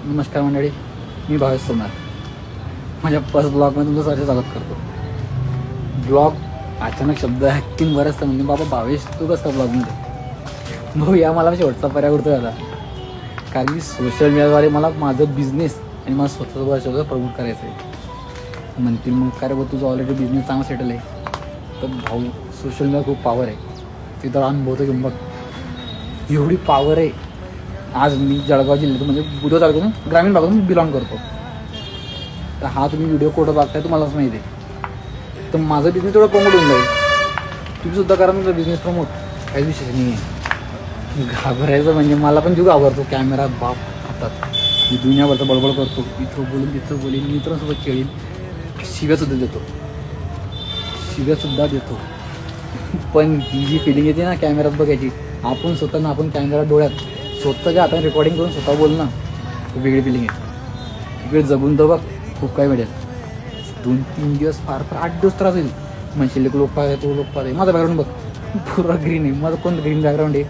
नमस्कार मंडळी, मी भावेश सोनार. माझ्या फर्स्ट ब्लॉगमध्ये तुमचं सारखं स्वागत करतो. ब्लॉग अचानक शब्द हॅक्किंग बरंच म्हणजे बाबा भावेश तू कसं ब्लॉगमध्ये भाऊ या मला शेवटचा पर्याय उरतो आता. कारण की सोशल मीडियाद्वारे मला माझं बिझनेस आणि मला स्वतःचं वर्षाचं प्रमोट करायचं आहे. म्हणतील मग काय रे भाऊ तुझं ऑलरेडी बिझनेस चांगला सेटल आहे. तर भाऊ सोशल मीडिया खूप पॉवर आहे. तिथं अनुभवतो घेऊन बघ एवढी पॉवर आहे. आज मी जळगाव जिल्ह्यात म्हणजे बुधवार तालुक्यातून ग्रामीण भागातून बिलॉंग करतो. तर हा तुम्ही व्हिडिओ कुठं बघताय तुम्हालाच माहिती आहे. तर माझा बिझनेस तेवढा प्रमोट होऊन जाईल. तुम्ही सुद्धा करा तुमचा बिझनेस प्रमोट, काहीच विशेष नाही आहे. घाबरायचं म्हणजे मला पण जीव घाबरतो. कॅमेरा बाप हातात मी दुनियाभरचं बळबळ करतो. इथं बोलून तिथं बोलीन, मित्रांसोबत खेळीन, शिव्यासुद्धा देतो. पण ही जी फिलिंग येते ना कॅमेऱ्यात बघायची, आपण स्वतःना आपण कॅमेरा डोळ्यात स्वतःच्या हाताने रेकॉर्डिंग करून स्वतः बोल ना, वेगळी फिलिंग आहे. इकडे जगून तर बघ खूप काही मिळेल. 2-3 दिवस फार 8 दिवस त्रास होईल. म्हणशील लोक पाहते तो लोक पाहते. माझं बॅकग्राऊंड बघ पुरा ग्रीन आहे. माझं कोण ग्रीन बॅकग्राऊंड आहे.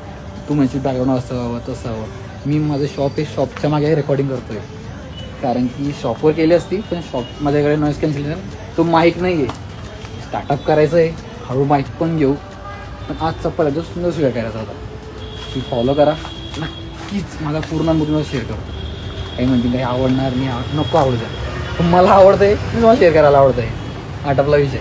तू म्हणशील बॅकग्राऊंड असं हवं तसं हवं. मी माझं शॉप आहे, शॉपच्या मागे रेकॉर्डिंग करतो आहे. कारण की शॉपवर केली असती पण शॉप माझ्याकडे नॉईज कॅन्सलेशन तो माईक नाही आहे. स्टार्टअप करायचं आहे, हळू माईक पण घेऊ. पण आजचा पहिला सुंदर सुद्धा करायचा होता. ती फॉलो करा नक्कीच. माझा पूर्ण अनुभव शेअर करतो. काही म्हणतील काही आवडणार नाही, नको आवडतं. पण मला आवडतं आहे, मी तुम्हाला शेअर करायला आवडतं आहे. आटपला विषय.